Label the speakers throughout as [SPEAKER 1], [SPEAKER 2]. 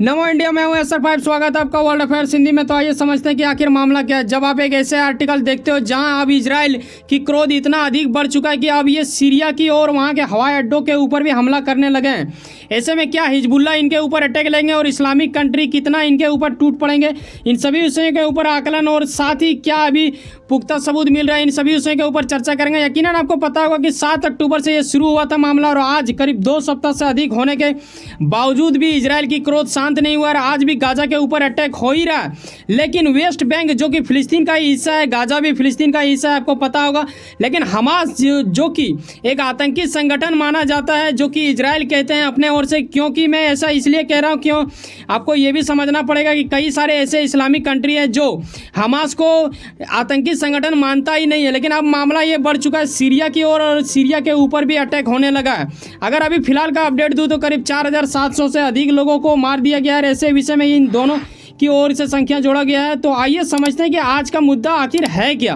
[SPEAKER 1] नमो India में हूँ SR5। स्वागत है आपका वर्ल्ड अफेयर्स हिंदी में। तो आइए समझते हैं कि आखिर मामला क्या है। जब आप एक ऐसे आर्टिकल देखते हो जहां अब इजराइल की क्रोध इतना अधिक बढ़ चुका है कि अब ये सीरिया की और वहां के हवाई अड्डों के ऊपर भी हमला करने लगे हैं। ऐसे में क्या हिजबुल्ला इनके ऊपर अटैक लेंगे और इस्लामिक कंट्री कितना इनके ऊपर टूट पड़ेंगे, इन सभी विषयों के ऊपर आकलन और साथ ही क्या अभी पुख्ता सबूत मिल रहा है, इन सभी विषयों के ऊपर चर्चा करेंगे। यकीनन आपको पता होगा कि 7 अक्टूबर से ये शुरू हुआ था मामला और आज करीब 2 सप्ताह से अधिक होने के बावजूद भी इजराइल की क्रोध शांत नहीं हुआ और आज भी गाजा के ऊपर अटैक हो ही रहा है। लेकिन वेस्ट बैंक जो कि फिलिस्तीन का हिस्सा है, गाजा भी फिलिस्तीन का हिस्सा है, आपको पता होगा। लेकिन हमास जो कि एक आतंकी संगठन माना जाता है, जो कि इजराइल कहते हैं अपने ओर से। क्योंकि मैं ऐसा इसलिए कह रहा हूँ, क्यों आपको ये भी समझना पड़ेगा कि कई सारे ऐसे इस्लामिक कंट्री है जो हमास को आतंकी संगठन मानता ही नहीं है। लेकिन अब मामला ये बढ़ चुका है सीरिया की ओर और सीरिया के ऊपर भी अटैक होने लगा है। अगर अभी फिलहाल का अपडेट दूं तो करीब 4700 से अधिक लोगों को मार दिया गया है। ऐसे विषय में इन दोनों की ओर से संख्या जोड़ा गया है। तो आइए समझते हैं कि आज का मुद्दा आखिर है क्या।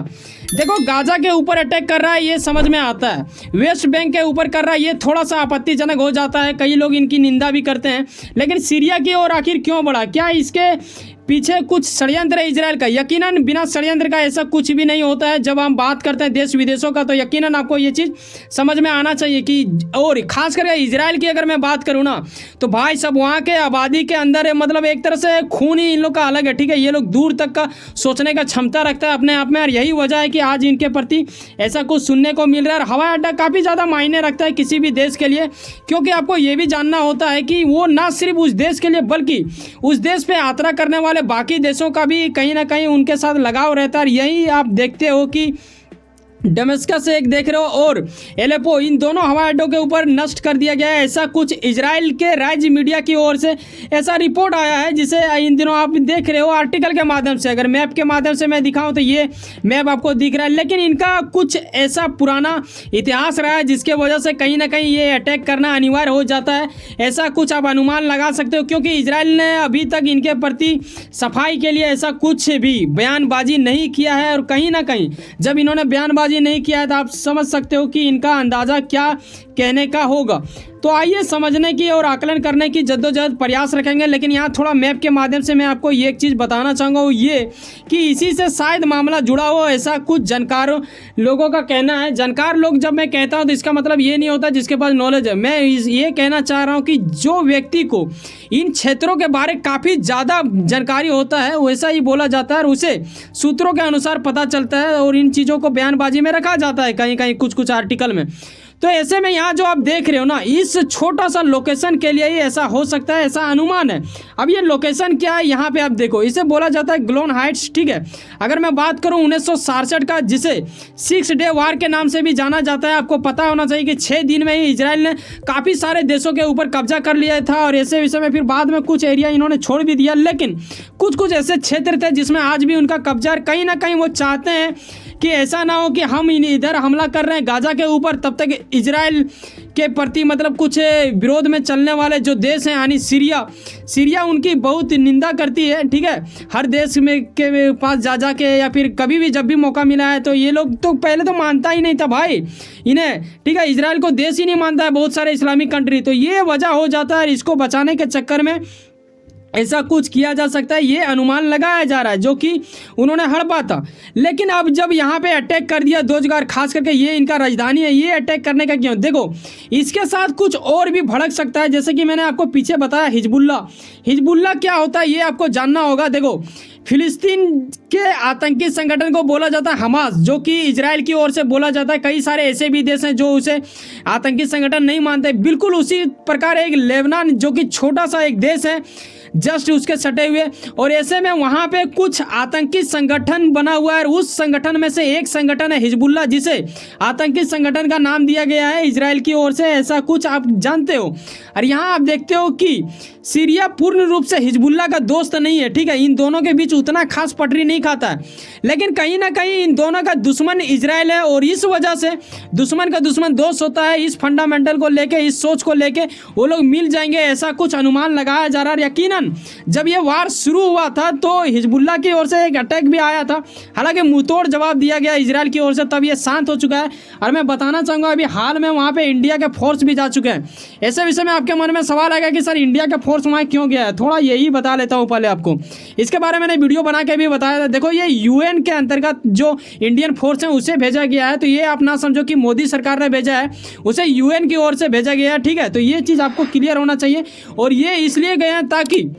[SPEAKER 1] देखो, गाजा के ऊपर अटैक कर रहा है ये समझ में आता है, वेस्ट बैंक के ऊपर कर रहा है ये थोड़ा सा आपत्तिजनक हो जाता है, कई लोग इनकी निंदा भी करते हैं। लेकिन सीरिया की ओर आखिर क्यों बढ़ा? क्या इसके पीछे कुछ षड्यंत्र है इजराइल का? यकीनन बिना षड्यंत्र का ऐसा कुछ भी नहीं होता है। जब हम बात करते हैं देश विदेशों का तो यकीनन आपको ये चीज़ समझ में आना चाहिए कि, और खास करके इजराइल की अगर मैं बात करूँ ना तो भाई सब वहाँ के आबादी के अंदर है, मतलब एक तरह से खून ही इन लोग का अलग है। ठीक है, ये लोग दूर तक का सोचने का क्षमता रखता है अपने आप में, और यही वजह है कि आज इनके प्रति ऐसा कुछ सुनने को मिल रहा है। और हवाई अड्डा काफ़ी ज़्यादा मायने रखता है किसी भी देश के लिए, क्योंकि आपको ये भी जानना होता है कि वो ना सिर्फ उस देश के लिए बल्कि उस देश पे यात्रा करने वाले बाकी देशों का भी कहीं ना कहीं उनके साथ लगाव रहता है। यही आप देखते हो कि दमिश्क से एक देख रहे हो और एलेपो, इन दोनों हवाई अड्डों के ऊपर नष्ट कर दिया गया है। ऐसा कुछ इजराइल के राज्य मीडिया की ओर से ऐसा रिपोर्ट आया है, जिसे इन दिनों आप देख रहे हो आर्टिकल के माध्यम से। अगर मैप के माध्यम से मैं दिखाऊं तो ये मैप आपको दिख रहा है। लेकिन इनका कुछ ऐसा पुराना इतिहास रहा है जिसके वजह से कहीं ना कहीं ये अटैक करना अनिवार्य हो जाता है। ऐसा कुछ आप अनुमान लगा सकते हो, क्योंकि इजराइल ने अभी तक इनके प्रति सफाई के लिए ऐसा कुछ भी बयानबाजी नहीं किया है। और कहीं ना कहीं जब इन्होंने बयानबाजी नहीं किया है तो आप समझ सकते हो कि इनका अंदाजा क्या कहने का होगा। तो आइए समझने की और आकलन करने की जद्दोजहद प्रयास रखेंगे। लेकिन यहाँ थोड़ा मैप के माध्यम से मैं आपको ये एक चीज़ बताना चाहूँगा, वो ये कि इसी से शायद मामला जुड़ा हो, ऐसा कुछ जानकार लोगों का कहना है। जानकार लोग जब मैं कहता हूँ तो इसका मतलब ये नहीं होता जिसके पास नॉलेज है। मैं ये कहना चाह रहा हूँ कि जो व्यक्ति को इन क्षेत्रों के बारे काफ़ी ज़्यादा जानकारी होता है वैसा ही बोला जाता है और उसे सूत्रों के अनुसार पता चलता है और इन चीज़ों को बयानबाजी में रखा जाता है कहीं कहीं कुछ आर्टिकल में। तो ऐसे में यहाँ जो आप देख रहे हो ना, इस छोटा सा लोकेशन के लिए ही ऐसा हो सकता है, ऐसा अनुमान है। अब ये लोकेशन क्या है यहाँ पे आप देखो, इसे बोला जाता है गोलन हाइट्स। ठीक है, अगर मैं बात करूँ 1967 का, जिसे 6 डे वार के नाम से भी जाना जाता है। आपको पता होना चाहिए कि 6 दिन में ही इजराइल ने काफ़ी सारे देशों के ऊपर कब्जा कर लिया था और ऐसे विषय में फिर बाद में कुछ एरिया इन्होंने छोड़ भी दिया। लेकिन कुछ ऐसे क्षेत्र थे जिसमें आज भी उनका कब्जा, कहीं ना कहीं वो चाहते हैं कि ऐसा ना हो कि हम इधर हमला कर रहे हैं गाजा के ऊपर, तब तक इजराइल के प्रति मतलब कुछ विरोध में चलने वाले जो देश हैं यानी सीरिया उनकी बहुत निंदा करती है। ठीक है, हर देश में के पास जा के या फिर कभी भी जब भी मौका मिला है तो ये लोग तो पहले तो मानता ही नहीं था भाई इन्हें। ठीक है, इजराइल को देश ही नहीं मानता है बहुत सारे इस्लामिक कंट्री। तो ये वजह हो जाता है, इसको बचाने के चक्कर में ऐसा कुछ किया जा सकता है, ये अनुमान लगाया जा रहा है, जो कि उन्होंने हड़पा था। लेकिन अब जब यहाँ पे अटैक कर दिया दो जगह, खास करके ये इनका राजधानी है, ये अटैक करने का क्यों? देखो, इसके साथ कुछ और भी भड़क सकता है। जैसे कि मैंने आपको पीछे बताया हिजबुल्ला क्या होता है ये आपको जानना होगा। देखो, फिलिस्तीन के आतंकी संगठन को बोला जाता है हमास, जो कि इजराइल की ओर से बोला जाता है। कई सारे ऐसे भी देश हैं जो उसे आतंकी संगठन नहीं मानते। बिल्कुल उसी प्रकार एक लेबनान, जो कि छोटा सा एक देश है जस्ट उसके सटे हुए, और ऐसे में वहाँ पे कुछ आतंकी संगठन बना हुआ है। उस संगठन में से एक संगठन है हिजबुल्ला, जिसे आतंकी संगठन का नाम दिया गया है इजराइल की ओर से। ऐसा कुछ आप जानते हो। और यहाँ आप देखते हो कि सीरिया पूर्ण रूप से हिजबुल्ला का दोस्त नहीं है। ठीक है, इन दोनों के बीच उतना खास पटरी नहीं खाता है, लेकिन कहीं ना कहीं इन दोनों का दुश्मन इजराइल है और इस वजह से दुश्मन का दुश्मन दोस्त होता है। इस फंडामेंटल को लेके, इस सोच को लेके वो लोग मिल जाएंगे, ऐसा कुछ अनुमान लगाया जा रहा है। यकीनन जब ये वार शुरू हुआ था तो हिजबुल्लाह की ओर से एक अटैक भी आया था, हालांकि मुंहतोड़ जवाब दिया गया इजराइल की ओर से, तब ये शांत हो चुका है। और मैं बताना चाहूँगा अभी हाल में वहाँ पे इंडिया के फोर्स भी जा चुके हैं। ऐसे विषय में आपके मन में सवाल आएगा कि सर इंडिया का फोर्स वहाँ क्यों गया है, थोड़ा यही बता लेता हूँ पहले आपको। इसके बारे में मैंने वीडियो बना के भी बताया था। देखो, ये यूएन के अंतर्गत जो इंडियन फोर्स है उसे भेजा गया है, तो ये आप ना समझो कि मोदी सरकार ने भेजा है, उसे यूएन की ओर से भेजा गया है, ठीक है। तो ये चीज़ आपको क्लियर होना चाहिए। और ये इसलिए गए हैं ताकि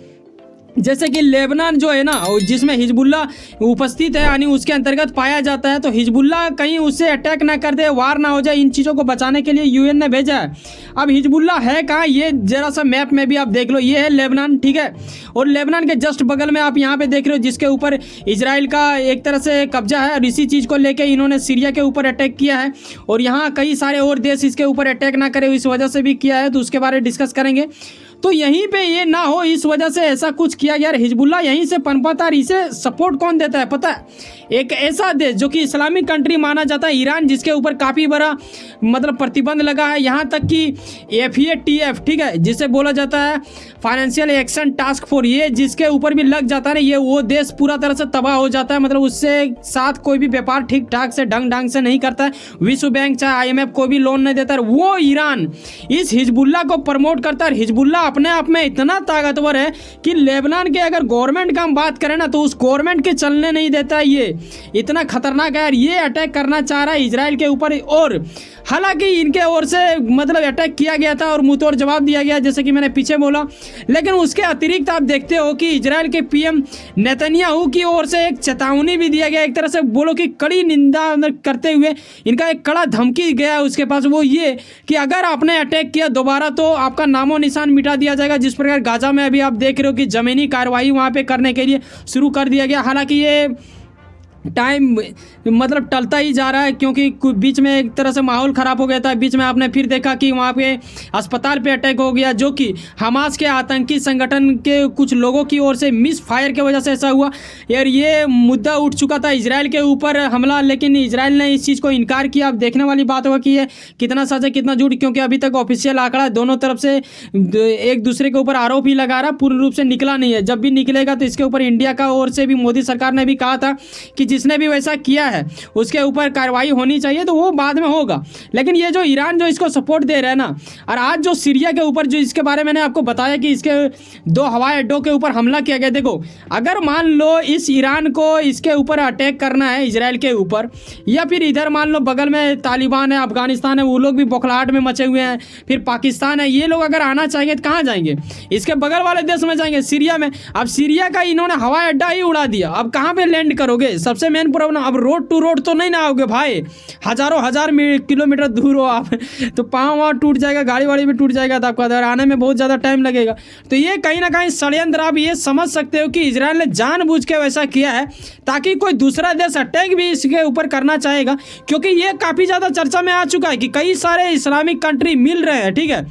[SPEAKER 1] जैसे कि लेबनान जो है ना, जिसमें हिजबुल्लाह उपस्थित है, यानी उसके अंतर्गत पाया जाता है, तो हिजबुल्लाह कहीं उससे अटैक ना कर दे, वार ना हो जाए, इन चीज़ों को बचाने के लिए यूएन ने भेजा है। अब हिजबुल्लाह है कहाँ, ये जरा सा मैप में भी आप देख लो, ये है लेबनान, ठीक है। और लेबनान के जस्ट बगल में आप यहाँ पे देख रहे हो जिसके ऊपर इजराइल का एक तरह से कब्जा है, और इसी चीज़ को लेकर इन्होंने सीरिया के ऊपर अटैक किया है। और यहाँ कई सारे और देश इसके ऊपर अटैक ना करे इस वजह से भी किया है, तो उसके बारे में डिस्कस करेंगे। तो यहीं पे ये ना हो इस वजह से ऐसा कुछ किया गया। हिजबुल्लाह यहीं से पनपता है। इसे सपोर्ट कौन देता है पता है? एक ऐसा देश जो कि इस्लामिक कंट्री माना जाता है, ईरान, जिसके ऊपर काफ़ी बड़ा मतलब प्रतिबंध लगा है। यहाँ तक कि FATF, ठीक है, जिसे बोला जाता है फाइनेंशियल एक्शन टास्क फोर्स, ये जिसके ऊपर भी लग जाता है ना, ये वो देश पूरा तरह से तबाह हो जाता है। मतलब उससे साथ कोई भी व्यापार ठीक ठाक से ढंग से नहीं करता है। विश्व बैंक चाहे IMF कोई भी लोन नहीं देता है। वो ईरान इस हिजबुल्लाह को प्रमोट करता है। हिजबुल्लाह अपने आप में इतना ताकतवर है कि लेबनान के अगर गवर्नमेंट का हम बात करें ना, तो उस गवर्नमेंट के चलने नहीं देता है। ये इतना खतरनाक है। ये अटैक करना चाह रहा है इजराइल के ऊपर, और हालांकि इनके ओर से मतलब अटैक किया गया था और मुंहतोड़ जवाब दिया गया, जैसे कि मैंने पीछे बोला। लेकिन उसके अतिरिक्त आप देखते हो कि इजराइल के PM नेतन्याहू की ओर से एक चेतावनी भी दिया गया, एक तरह से बोलो कि कड़ी निंदा करते हुए इनका एक कड़ा धमकी गया उसके पास, वो ये कि अगर आपने अटैक किया दोबारा तो आपका नामो निशान मिटा दिया जाएगा। जिस प्रकार गाजा में अभी आप देख रहे हो कि ज़मीनी कार्रवाई वहाँ पे करने के लिए शुरू कर दिया गया। हालांकि ये टाइम मतलब टलता ही जा रहा है, क्योंकि बीच में एक तरह से माहौल ख़राब हो गया था। बीच में आपने फिर देखा कि वहाँ पे अस्पताल पे अटैक हो गया, जो कि हमास के आतंकी संगठन के कुछ लोगों की ओर से मिस फायर की वजह से ऐसा हुआ। यार ये मुद्दा उठ चुका था इजराइल के ऊपर हमला, लेकिन इजराइल ने इस चीज़ को इनकार किया। अब देखने वाली बात होगा कि ये कितना सच है कितना झूठ, क्योंकि अभी तक ऑफिशियल आंकड़ा दोनों तरफ से एक दूसरे के ऊपर आरोप ही लगा रहा, पूर्ण रूप से निकला नहीं है। जब भी निकलेगा तो इसके ऊपर इंडिया का ओर से भी मोदी सरकार ने भी कहा था कि जिसने भी वैसा किया है उसके ऊपर कार्रवाई होनी चाहिए, तो वो बाद में होगा। लेकिन ये जो ईरान जो इसको सपोर्ट दे रहा है ना, और आज जो सीरिया के ऊपर जो इसके बारे में मैंने आपको बताया कि इसके 2 हवाई अड्डों के ऊपर हमला किया गया। देखो, अगर मान लो इस ईरान को इसके ऊपर अटैक करना है इजराइल के ऊपर, या फिर इधर मान लो बगल में तालिबान है, अफगानिस्तान है, वो लोग भी बौखलाहट में मचे हुए हैं, फिर पाकिस्तान है, ये लोग अगर आना चाहेंगे तो कहाँ जाएंगे? इसके बगल वाले देश में जाएंगे, सीरिया में। अब सीरिया का इन्होंने हवाई अड्डा ही उड़ा दिया, अब कहाँ पे लैंड करोगे? सबसे मेन प्रॉब्लम, अब रोड टू रोड तो नहीं ना आओगे भाई, हजारों हजार किलोमीटर दूर हो आप, तो पाँव वहाँ टूट जाएगा, गाड़ी वाड़ी भी टूट जाएगा, तो आपका इधर आने में बहुत ज़्यादा टाइम लगेगा। तो ये कहीं ना कहीं षड्यंत्र, आप ये समझ सकते हो कि इजराइल ने जानबूझ के वैसा किया है ताकि कोई दूसरा देश अटैक भी इसके ऊपर करना चाहेगा, क्योंकि ये काफ़ी ज़्यादा चर्चा में आ चुका है कि कई सारे इस्लामिक कंट्री मिल रहे हैं, ठीक है,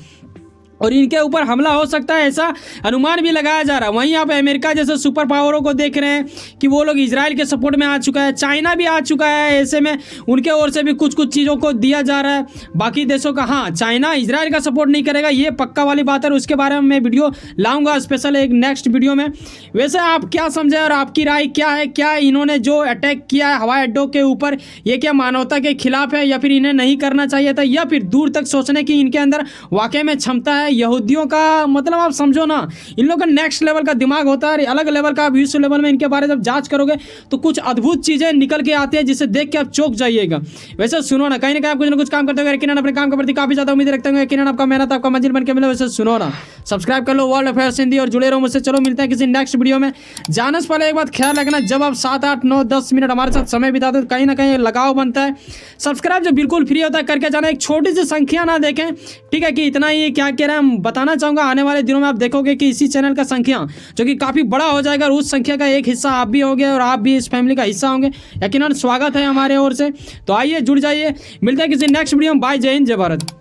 [SPEAKER 1] और इनके ऊपर हमला हो सकता है, ऐसा अनुमान भी लगाया जा रहा है। वहीं आप अमेरिका जैसे सुपर पावरों को देख रहे हैं कि वो लोग इजराइल के सपोर्ट में आ चुका है, चाइना भी आ चुका है, ऐसे में उनके ओर से भी कुछ चीज़ों को दिया जा रहा है बाकी देशों का। हाँ, चाइना इजराइल का सपोर्ट नहीं करेगा, ये पक्का वाली बात है, उसके बारे में मैं वीडियो लाऊंगा स्पेशल एक नेक्स्ट वीडियो में। वैसे आप क्या समझे और आपकी राय क्या है? क्या इन्होंने जो अटैक किया है हवाई अड्डों के ऊपर, ये क्या मानवता के खिलाफ है, या फिर इन्हें नहीं करना चाहिए था, या फिर दूर तक सोचने की इनके अंदर वाकई में क्षमता है? यहूदियों का मतलब आप समझो ना, इन लोगों का नेक्स्ट लेवल का दिमाग होता है, अलग लेवल का। आप विश्व लेवल में इनके बारे में जब जांच करोगे तो कुछ अद्भुत चीजें निकल के आती है, जिसे देख के आप चौंक जाइएगा। वैसे सुनो ना, कहीं ना कहीं आप कुछ ना कुछ काम करते हो, यकीनन अपने काम के प्रति काफी ज्यादा उम्मीद रखते होंगे, यकीनन आपका मेहनत आपका मंजिल बन के मिले। वैसे सुनो ना, सब्सक्राइब कर लो वर्ल्ड अफेयर्स हिंदी और जुड़े रहो मुझसे। चलो मिलते हैं किसी नेक्स्ट वीडियो में। जाने से पहले एक बात ख्याल रखना, जब आप 7, 8, 9, 10 मिनट हमारे साथ समय बिताते हो तो कहीं ना कहीं लगाव बनता है। सब्सक्राइब जो बिल्कुल फ्री होता है करके जाना, एक छोटी सी संख्या ना देखें, ठीक है, कि इतना ही क्या कह रहे हैं। हम बताना चाहूँगा आने वाले दिनों में आप देखोगे कि इसी चैनल का संख्या जो कि काफ़ी बड़ा हो जाएगा, और उस संख्या का एक हिस्सा आप भी होंगे और आप भी इस फैमिली का हिस्सा होंगे। यकीनन स्वागत है हमारे ओर से। तो आइए जुड़ जाइए, मिलते हैं किसी नेक्स्ट वीडियो में। बाय, जय हिंद, जय भारत।